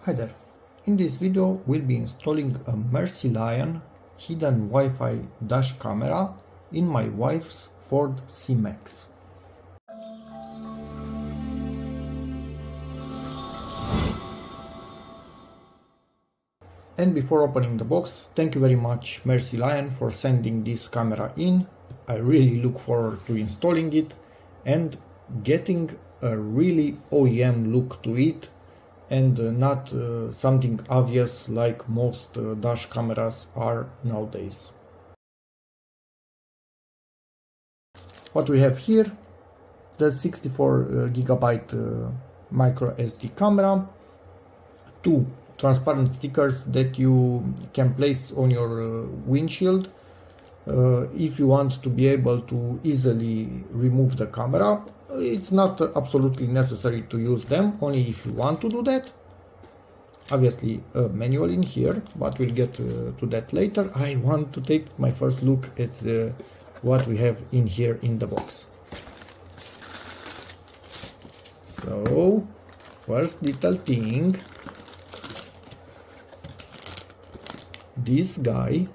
Hi there. In this video we'll be installing a Mercylion hidden Wi-Fi dash camera in my wife's Ford C-Max. And before opening the box, thank you very much Mercylion for sending this camera in. I really look forward to installing it and getting a really OEM look to it, and not something obvious like most dash cameras are nowadays. What we have here, the 64 gigabyte micro SD camera, two transparent stickers that you can place on your windshield if you want to be able to easily remove the camera. It's not absolutely necessary to use them, only if you want to do that. Obviously a manual in here, but we'll get to that later. I want to take my first look at what we have in here in the box. So, first little thing, this guy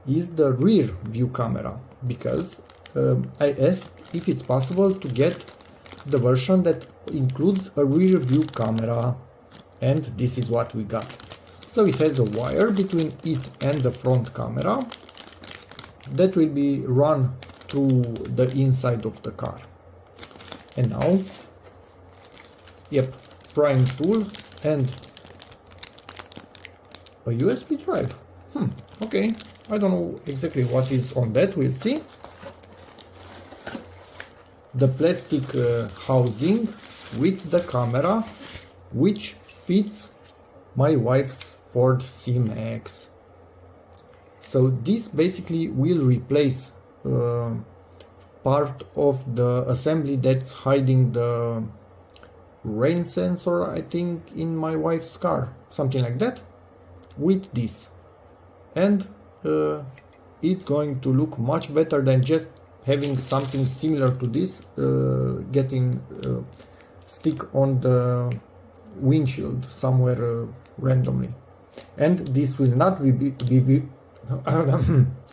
is the rear view camera, because I asked if it's possible to get the version that includes a rear view camera, and this is what we got. So it has a wire between it and the front camera that will be run through the inside of the car. And now, yep, prime tool and a USB drive. Okay, I don't know exactly what is on that, we'll see. The plastic housing with the camera, which fits my wife's Ford C-Max. So this basically will replace part of the assembly that's hiding the rain sensor, I think, in my wife's car, something like that, with this. And it's going to look much better than just having something similar to this getting stick on the windshield somewhere randomly. And this will not be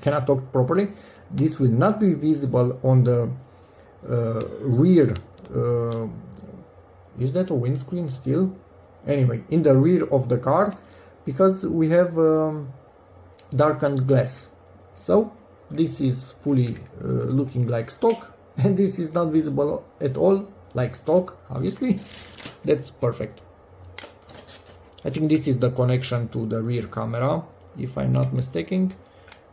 cannot talk properly. This will not be visible on the rear. Is that a windscreen still? Anyway, in the rear of the car, because we have darkened glass. So this is fully looking like stock, and this is not visible at all like stock, obviously. That's perfect. I think this is the connection to the rear camera, if I'm not mistaken,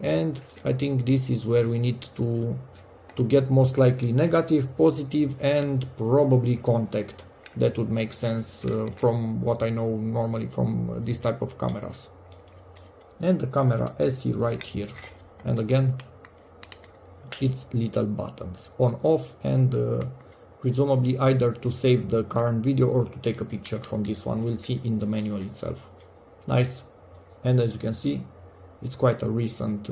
and I think this is where we need to get most likely negative, positive, and probably contact. That would make sense from what I know normally from this type of cameras. And the camera SE right here. And again, it's little buttons on off, and presumably either to save the current video or to take a picture from this one. We'll see in the manual itself. Nice. And as you can see, it's quite a recent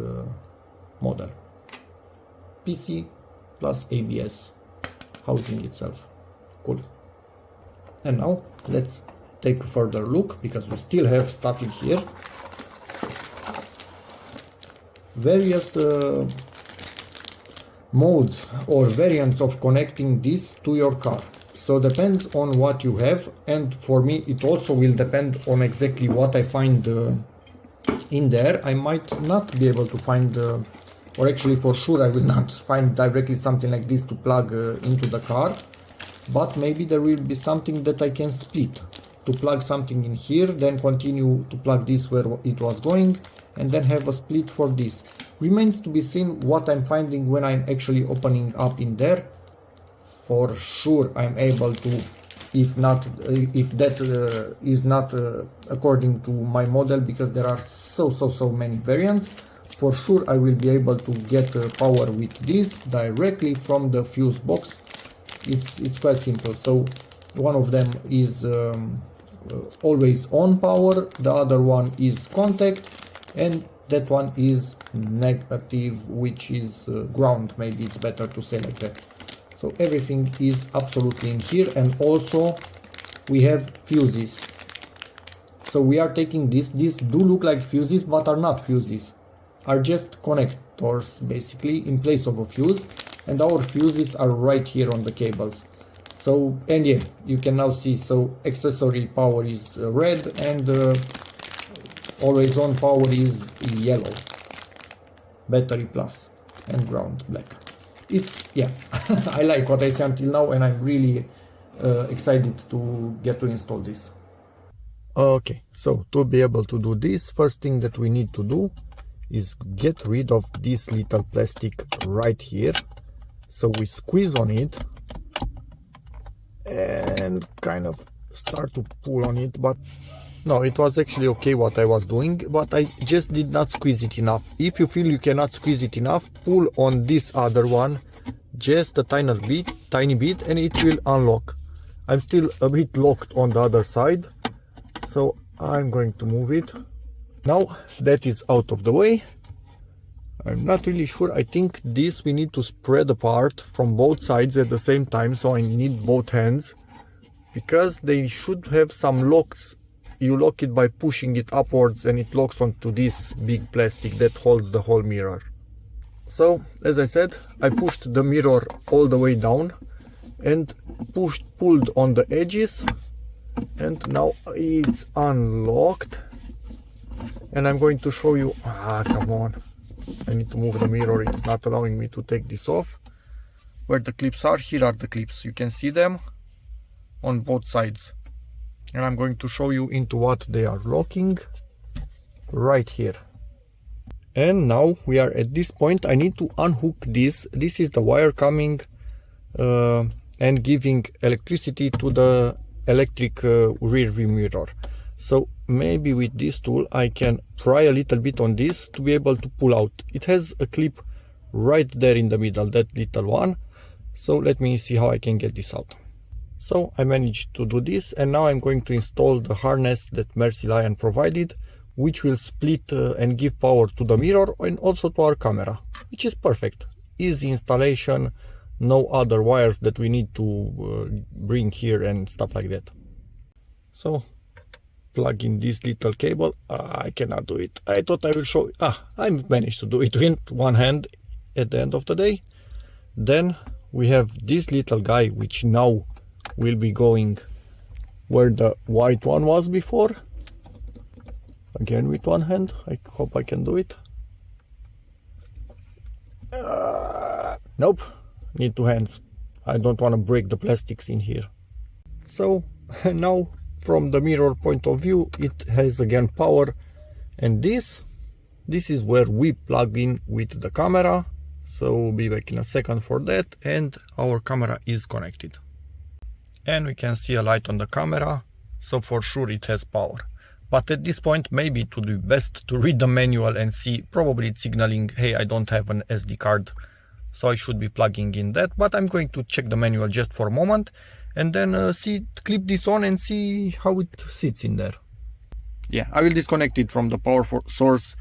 model. PC plus ABS housing itself. Cool. And now let's take a further look, because we still have stuff in here. Various modes or variants of connecting this to your car. So depends on what you have, and for me it also will depend on exactly what I find in there. I might not be able to find, or actually for sure I will not find directly something like this to plug into the car, but maybe there will be something that I can split, to plug something in here, then continue to plug this where it was going, and then have a split for this. Remains to be seen what I'm finding when I'm actually opening up in there. For sure I'm able to, if that is not according to my model, because there are so many variants, for sure I will be able to get power with this directly from the fuse box. It's quite simple. So one of them is always on power, the other one is contact, and that one is negative, which is ground, maybe it's better to say like that. So everything is absolutely in here, and also we have fuses. So we are taking these do look like fuses but are not fuses, are just connectors basically in place of a fuse, and our fuses are right here on the cables. So, and yeah, you can now see, so accessory power is red and always on power is yellow, battery plus, and ground black. It's, yeah, I like what I see until now, and I'm really excited to get to install this. Okay, so to be able to do this, first thing that we need to do is get rid of this little plastic right here. So we squeeze on it and kind of start to pull on it, but no, it was actually okay what I was doing, but I just did not squeeze it enough. If you feel you cannot squeeze it enough, pull on this other one just a tiny bit, and it will unlock. I'm still a bit locked on the other side, so I'm going to move it. Now that is out of the way, I'm not really sure. I think this we need to spread apart from both sides at the same time, so I need both hands, because they should have some locks. You lock it by pushing it upwards and it locks onto this big plastic that holds the whole mirror. So as I said, I pushed the mirror all the way down and pulled on the edges, and now it's unlocked. And I'm going to show you, come on, I need to move the mirror, it's not allowing me to take this off. Where the clips are, here are the clips, you can see them on both sides. And I'm going to show you into what they are locking right here. And now we are at this point. I need to unhook this. This is the wire coming and giving electricity to the electric rear view mirror. So maybe with this tool I can pry a little bit on this to be able to pull out. It has a clip right there in the middle, that little one. So let me see how I can get this out. So I managed to do this, and now I'm going to install the harness that Mercylion provided, which will split and give power to the mirror and also to our camera, which is perfect. Easy installation, no other wires that we need to bring here and stuff like that. So plug in this little cable. I cannot do it. I thought I will show you. I managed to do it with one hand at the end of the day. Then we have this little guy, which now will be going where the white one was before. Again with one hand. I hope I can do it. Nope, need two hands. I don't want to break the plastics in here. So now from the mirror point of view, it has again power, and this is where we plug in with the camera. So we'll be back in a second for that, and our camera is connected. And we can see a light on the camera, so for sure it has power. But at this point, maybe it would be best to read the manual and see. Probably it's signaling, hey, I don't have an SD card, so I should be plugging in that. But I'm going to check the manual just for a moment, and then clip this on and see how it sits in there. Yeah, I will disconnect it from the power source,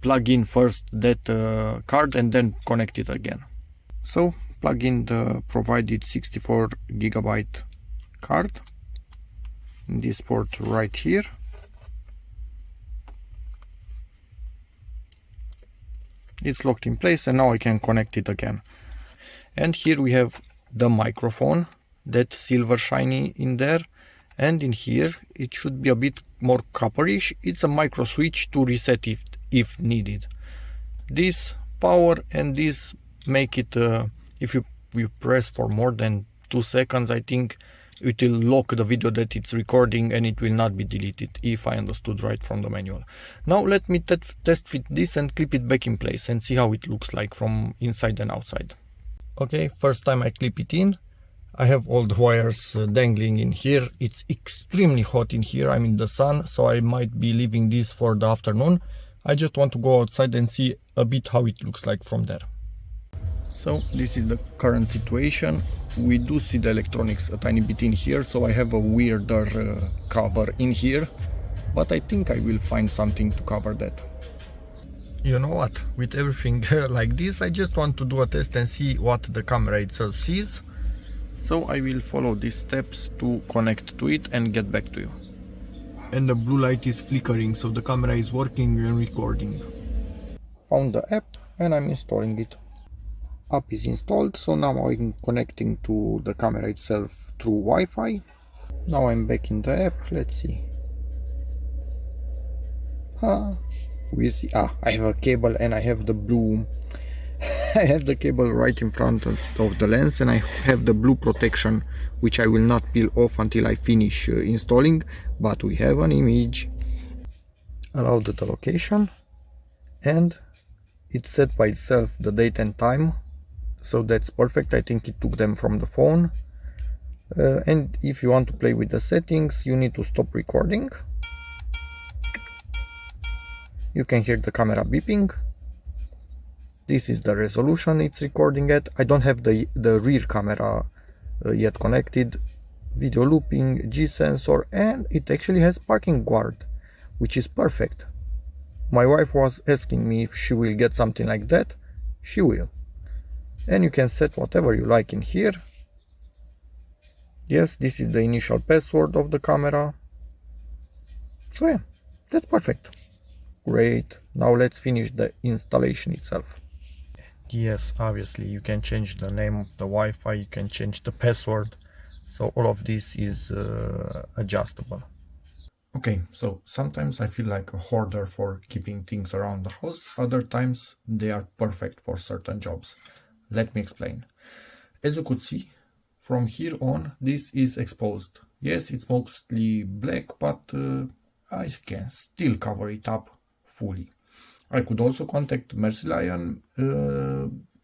plug in first that card, and then connect it again. So plug in the provided 64 GB card in this port right here. It's locked in place, and now I can connect it again. And here we have the microphone, that silver shiny in there, and in here it should be a bit more copperish. It's a micro switch to reset it if needed. This power and this make it, if you press for more than 2 seconds, I think it will lock the video that it's recording and it will not be deleted, if I understood right from the manual. Now let me test fit this and clip it back in place and see how it looks like from inside and outside. Okay, first time I clip it in, I have all the wires dangling in here. It's extremely hot in here, I'm in the sun, so I might be leaving this for the afternoon. I just want to go outside and see a bit how it looks like from there. So this is the current situation. We do see the electronics a tiny bit in here, so I have a weirder cover in here, but I think I will find something to cover that. You know what, with everything like this, I just want to do a test and see what the camera itself sees. So I will follow these steps to connect to it and get back to you. and the blue light is flickering, so the camera is working and recording. Found the app and I'm installing it. App is installed, so now I'm connecting to the camera itself through Wi-Fi. Now I'm back in the app, let's see. We see, I have a cable and I have the blue, I have the cable right in front of the lens, and I have the blue protection, which I will not peel off until I finish installing, but we have an image. Allow the location, and it's set by itself the date and time, so that's perfect. I think it took them from the phone. And if you want to play with the settings, you need to stop recording. You can hear the camera beeping. This is the resolution it's recording at. I don't have the rear camera yet connected. Video looping, G sensor, and it actually has parking guard, which is perfect. My wife was asking me if she will get something like that. She will. And you can set whatever you like in here. Yes, this is the initial password of the camera. So yeah, that's perfect. Great. Now let's finish the installation itself. Yes, obviously you can change the name of the Wi-Fi, you can change the password, so all of this is adjustable. Okay, so sometimes I feel like a hoarder for keeping things around the house, other times they are perfect for certain jobs. Let me explain. As you could see, from here on this is exposed. Yes, it's mostly black, but I can still cover it up fully. I could also contact Mercylion.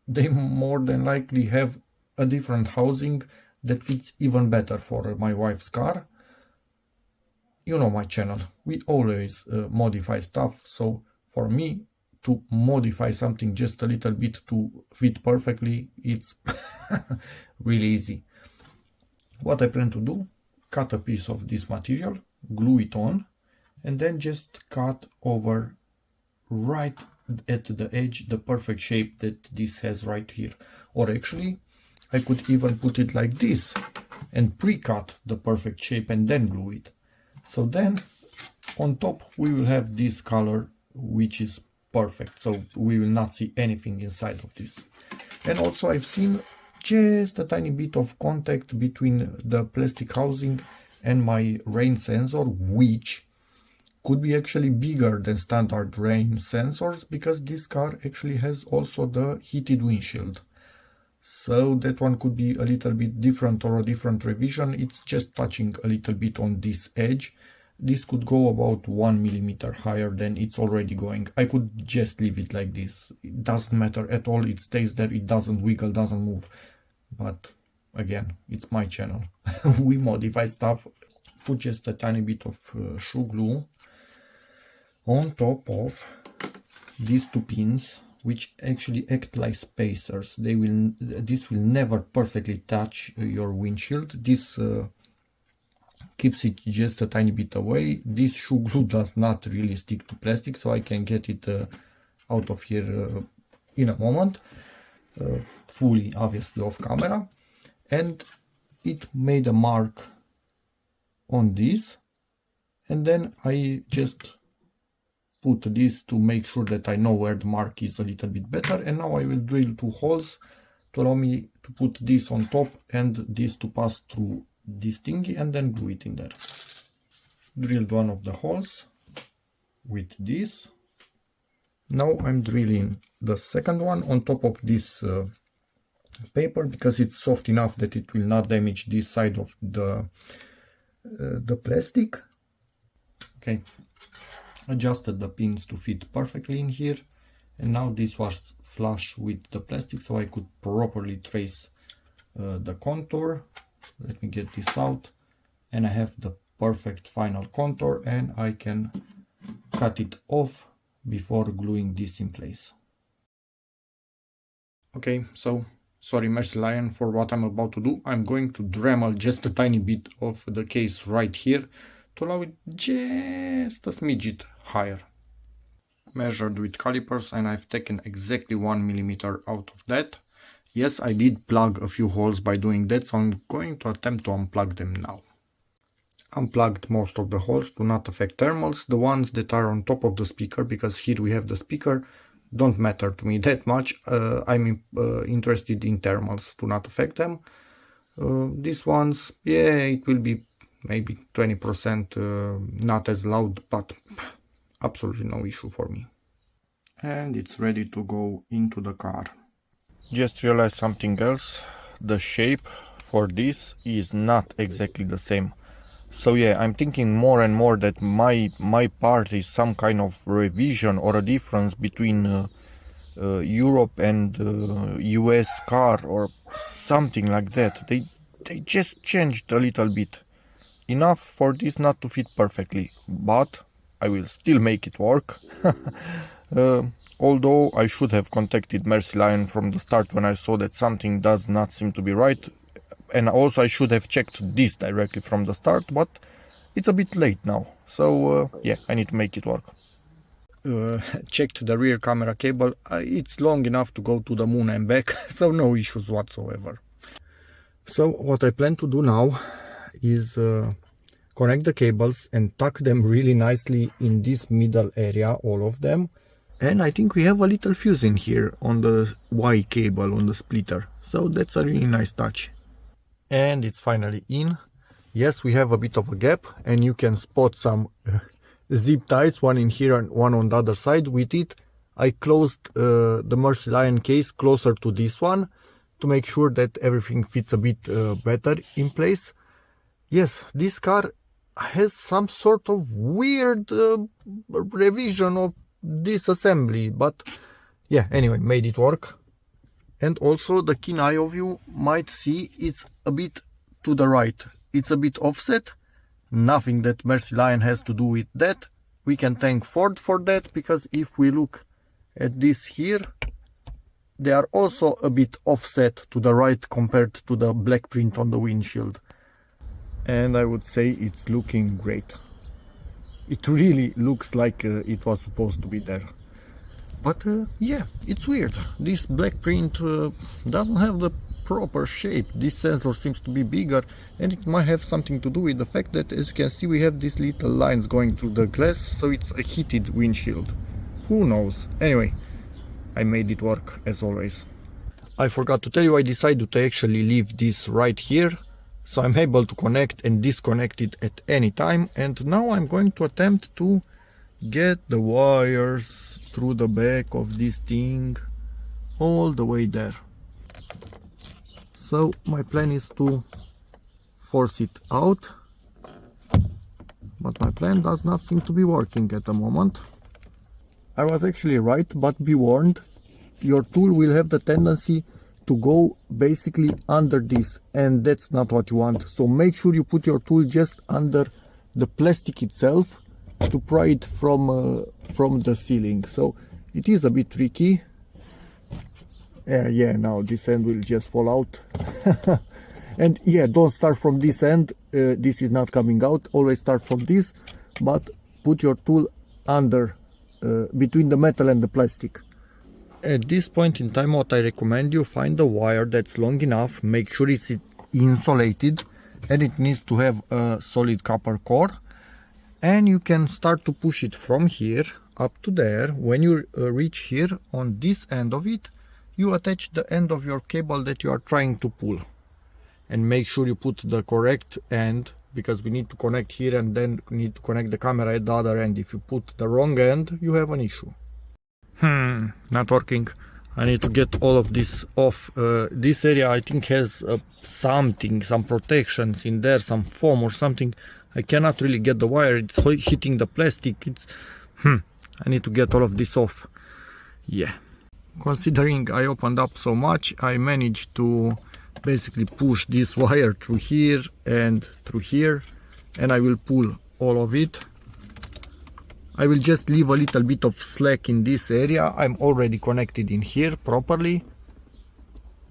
They more than likely have a different housing that fits even better for my wife's car. You know my channel, we always modify stuff, so for me to modify something just a little bit to fit perfectly, it's really easy. What I plan to do, cut a piece of this material, glue it on, and then just cut over right at the edge the perfect shape that this has right here. Or actually I could even put it like this and pre-cut the perfect shape and then glue it. So then on top we will have this color, which is perfect, so we will not see anything inside of this. And also I've seen just a tiny bit of contact between the plastic housing and my rain sensor, which could be actually bigger than standard rain sensors, because this car actually has also the heated windshield. So that one could be a little bit different or a different revision. It's just touching a little bit on this edge. This could go about 1 millimeter higher than it's already going. I could just leave it like this. It doesn't matter at all. It stays there. It doesn't wiggle, doesn't move. But again, it's my channel. We modify stuff. Put just a tiny bit of shoe glue on top of these two pins, which actually act like spacers. This will never perfectly touch your windshield. This keeps it just a tiny bit away. This shoe glue does not really stick to plastic, so I can get it out of here in a moment, fully obviously off camera. And it made a mark on this, and then I just put this to make sure that I know where the mark is a little bit better. And now I will drill 2 holes to allow me to put this on top and this to pass through this thingy, and then glue it in there. Drilled one of the holes with this. Now I'm drilling the second one on top of this paper, because it's soft enough that it will not damage this side of the plastic. Okay, adjusted the pins to fit perfectly in here, and now this was flush with the plastic, so I could properly trace the contour. Let me get this out, and I have the perfect final contour, and I can cut it off before gluing this in place. Okay, so sorry Mercylion for what I'm about to do. I'm going to Dremel just a tiny bit of the case right here to allow it just a smidget higher. Measured with calipers, and I've taken exactly 1 millimeter out of that. Yes, I did plug a few holes by doing that, so I'm going to attempt to unplug them now. unplugged most of the holes to not affect thermals. The ones that are on top of the speaker, because here we have the speaker, don't matter to me that much. I'm interested in thermals to not affect them. These ones, yeah, it will be maybe 20% not as loud, but absolutely no issue for me. And it's ready to go into the car. Just realized something else. The shape for this is not exactly the same. So yeah, I'm thinking more and more that my part is some kind of revision or a difference between Europe and US car or something like that. They just changed a little bit. Enough for this not to fit perfectly, but I will still make it work. Although I should have contacted Mercylion from the start when I saw that something does not seem to be right. And also I should have checked this directly from the start, but it's a bit late now. So yeah, I need to make it work. Checked the rear camera cable. It's long enough to go to the moon and back, so no issues whatsoever. So what I plan to do now is connect the cables and tuck them really nicely in this middle area, all of them. And I think we have a little fuse in here on the Y cable, on the splitter. So that's a really nice touch. And it's finally in. Yes, we have a bit of a gap, and you can spot some zip ties, one in here and one on the other side. With it, I closed the Mercylion case closer to this one to make sure that everything fits a bit better in place. Yes, this car has some sort of weird revision of this assembly, but yeah, anyway, made it work. And also the keen eye of you might see it's a bit to the right. It's a bit offset. Nothing that Mercylion has to do with that. We can thank Ford for that, because if we look at this here, they are also a bit offset to the right compared to the black print on the windshield. And I would say it's looking great. It really looks like it was supposed to be there. But yeah, it's weird. This black print doesn't have the proper shape. This sensor seems to be bigger, and it might have something to do with the fact that, as you can see, we have these little lines going through the glass, so it's a heated windshield. Who knows? Anyway, I made it work as always. I forgot to tell you, I decided to actually leave this right here, so I'm able to connect and disconnect it at any time. And now I'm going to attempt to get the wires through the back of this thing all the way there. So my plan is to force it out, but my plan does not seem to be working at the moment. I was actually right, but be warned, your tool will have the tendency to go basically under this, and that's not what you want. So make sure you put your tool just under the plastic itself to pry it from the ceiling. So it is a bit tricky. Yeah, now this end will just fall out. And yeah, don't start from this end. This is not coming out. Always start from this, but put your tool under, between the metal and the plastic. At this point in time, what I recommend, you find a wire that's long enough, make sure it's insulated, and it needs to have a solid copper core, and you can start to push it from here up to there. When you reach here on this end of it, you attach the end of your cable that you are trying to pull, and make sure you put the correct end, because we need to connect here and then we need to connect the camera at the other end. If you put the wrong end, you have an issue. Not working. I need to get all of this off. This area I think has something, some protections in there, some foam or something. I cannot really get the wire. It's hitting the plastic. It's I need to get all of this off. Yeah. Considering I opened up so much, I managed to basically push this wire through here and through here, and I will pull all of it. I will just leave a little bit of slack in this area. I'm already connected in here properly,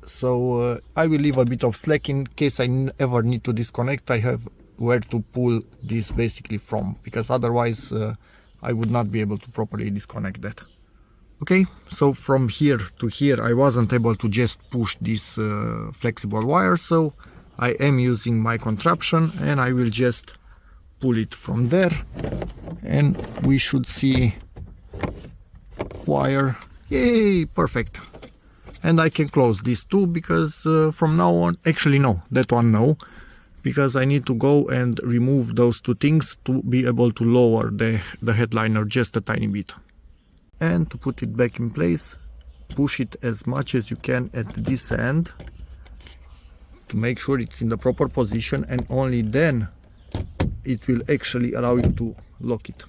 so I will leave a bit of slack in case I ever need to disconnect. I have where to pull this basically from, because otherwise I would not be able to properly disconnect that. Okay, so from here to here I wasn't able to just push this flexible wire, so I am using my contraption, and I will just pull it from there, and we should see wire. Yay, perfect. And I can close this too, because from now on, actually no, that one no, because I need to go and remove those two things to be able to lower the headliner just a tiny bit. And to put it back in place, push it as much as you can at this end to make sure it's in the proper position, and only then it will actually allow you to lock it.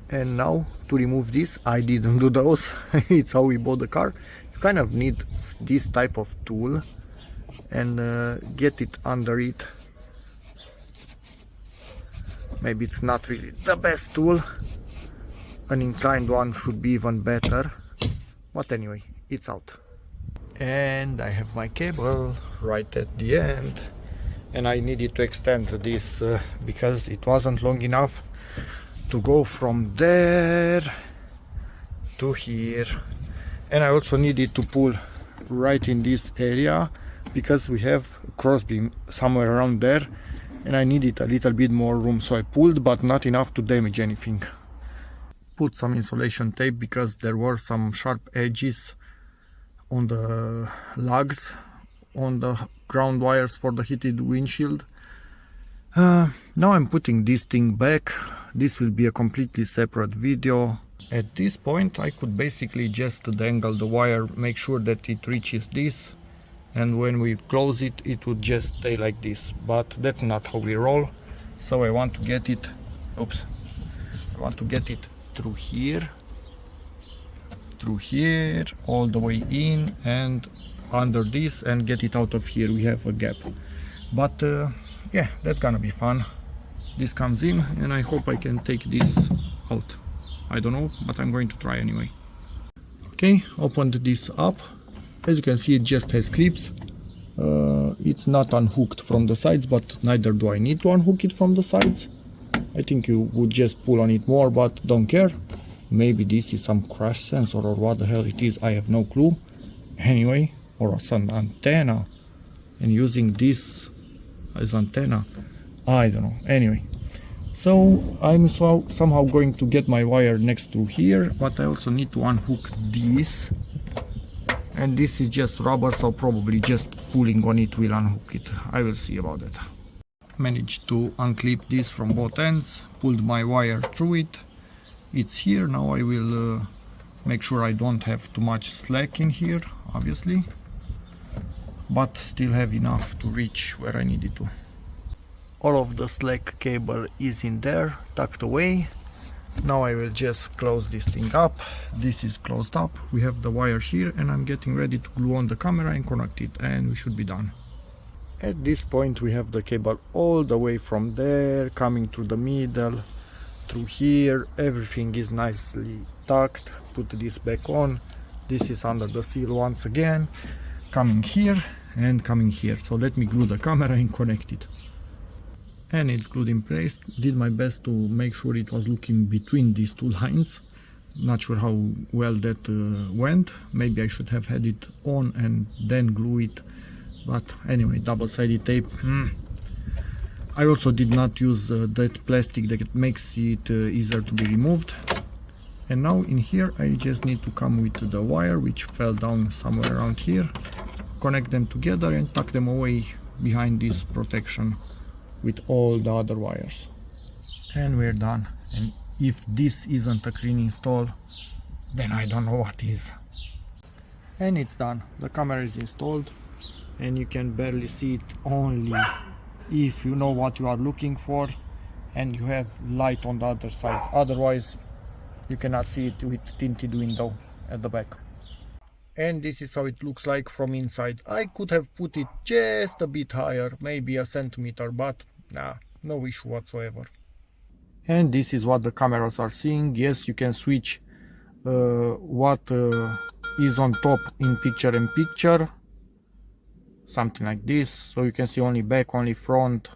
And now to remove this, I didn't do those. It's how we bought the car. You kind of need this type of tool and get it under it. Maybe it's not really the best tool. An inclined one should be even better, but anyway, it's out. And I have my cable right at the end, and I needed to extend this because it wasn't long enough to go from there to here. And I also needed to pull right in this area because we have a crossbeam somewhere around there, and I needed a little bit more room, so I pulled, but not enough to damage anything. Put some insulation tape because there were some sharp edges on the lugs on the ground wires for the heated windshield. Now I'm putting this thing back. This will be a completely separate video. At this point I could basically just dangle the wire, make sure that it reaches this, and when we close it, it would just stay like this. But that's not how we roll, so I want to get it, I want to get it through here, all the way in and under this, and get it out of here. We have a gap, but yeah, that's gonna be fun. This comes in, and I hope I can take this out. I don't know, but I'm going to try anyway. Okay, opened this up. As you can see, it just has clips. It's not unhooked from the sides, but neither do I need to unhook it from the sides. I think you would just pull on it more, but don't care. Maybe this is some crash sensor or what the hell it is, I have no clue. Anyway, or some antenna, and using this as antenna, I don't know. Anyway, so I'm somehow going to get my wire next to here, but I also need to unhook this, and this is just rubber, so probably just pulling on it will unhook it. I will see about that. Managed to unclip this from both ends, pulled my wire through it. It's here. Now I will make sure I don't have too much slack in here, obviously, but still have enough to reach where I need it to. All of the slack cable is in there, tucked away. Now I will just close this thing up. This is closed up. We have the wire here, and I'm getting ready to glue on the camera and connect it, and we should be done. At this point we have the cable all the way from there, coming through the middle, through here. Everything is nicely tucked. Put this back on. This is under the seal once again, coming here and coming here. So let me glue the camera and connect it. And it's glued in place. Did my best to make sure it was looking between these two lines. Not sure how well that went. Maybe I should have had it on and then glue it, but anyway, double-sided tape. I also did not use that plastic that makes it easier to be removed. And now in here I just need to come with the wire, which fell down somewhere around here, connect them together and tuck them away behind this protection with all the other wires. And we're done. And if this isn't a clean install, then I don't know what is. And it's done. The camera is installed, and you can barely see it only if you know what you are looking for and you have light on the other side. Otherwise you cannot see it with tinted window at the back. And this is how it looks like from inside. I could have put it just a bit higher, maybe a centimeter, but nah, no issue whatsoever. And this is what the cameras are seeing. Yes, you can switch what is on top in picture in picture, something like this, so you can see only back, only front.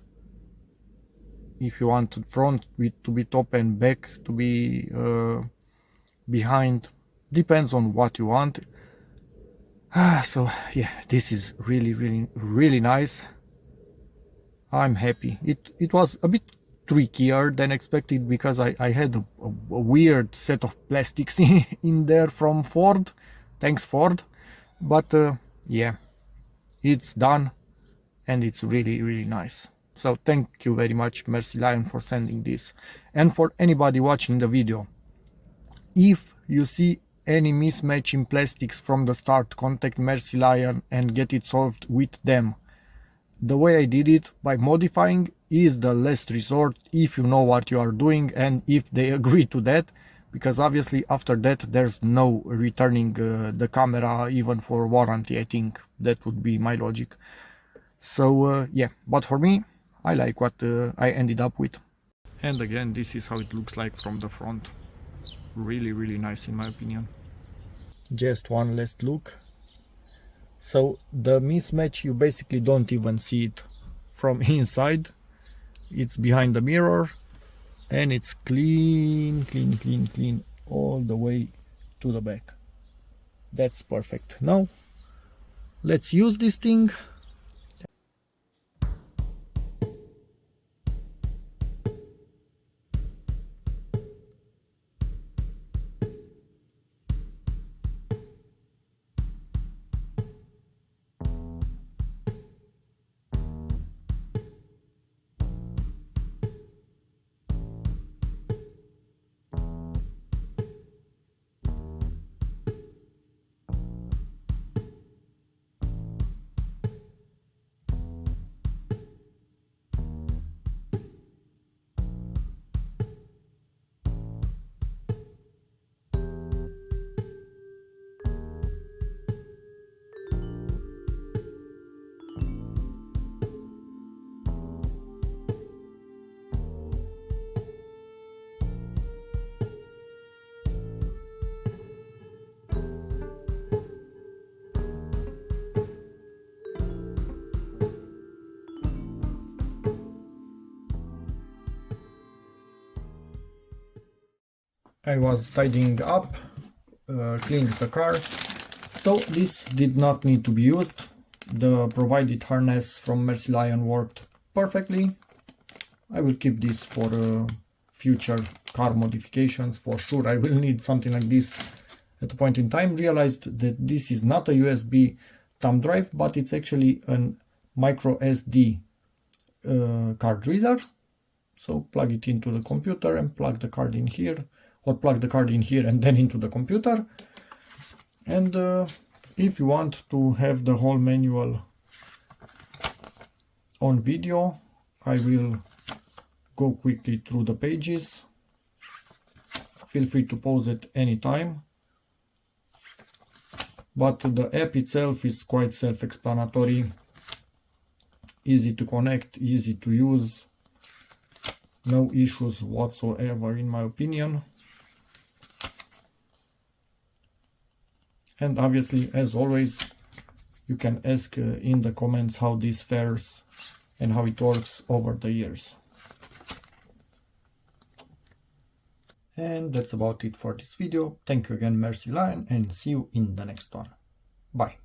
If you want front to be top and back to be behind, depends on what you want. So yeah, this is really nice. I'm happy. It was a bit trickier than expected because I had a weird set of plastics in there from Ford. Thanks Ford. But yeah, it's done and it's really nice. So thank you very much Mercylion for sending this. And for anybody watching the video, if you see any mismatch in plastics from the start, contact Mercylion and get it solved with them. The way I did it, by modifying, is the last resort if you know what you are doing and if they agree to that, because obviously after that there's no returning the camera even for warranty. I think that would be my logic. So yeah, but for me, I like what I ended up with. And again, this is how it looks like from the front. Really nice in my opinion. Just one last look. So the mismatch, you basically don't even see it from inside. It's behind the mirror and it's clean all the way to the back. That's perfect. Now let's use this thing. I was tidying up, cleaned the car, so this did not need to be used. The provided harness from Mercylion worked perfectly. I will keep this for future car modifications. For sure I will need something like this at a point in time. Realized that this is not a USB thumb drive, but it's actually an micro SD card reader. So plug it into the computer and plug the card in here, or plug the card in here and then into the computer. And if you want to have the whole manual on video, I will go quickly through the pages. Feel free to pause at any time. But the app itself is quite self-explanatory, easy to connect, easy to use, no issues whatsoever in my opinion. And obviously, as always, you can ask in the comments how this fares and how it works over the years. And that's about it for this video. Thank you again, Mercylion, and see you in the next one. Bye.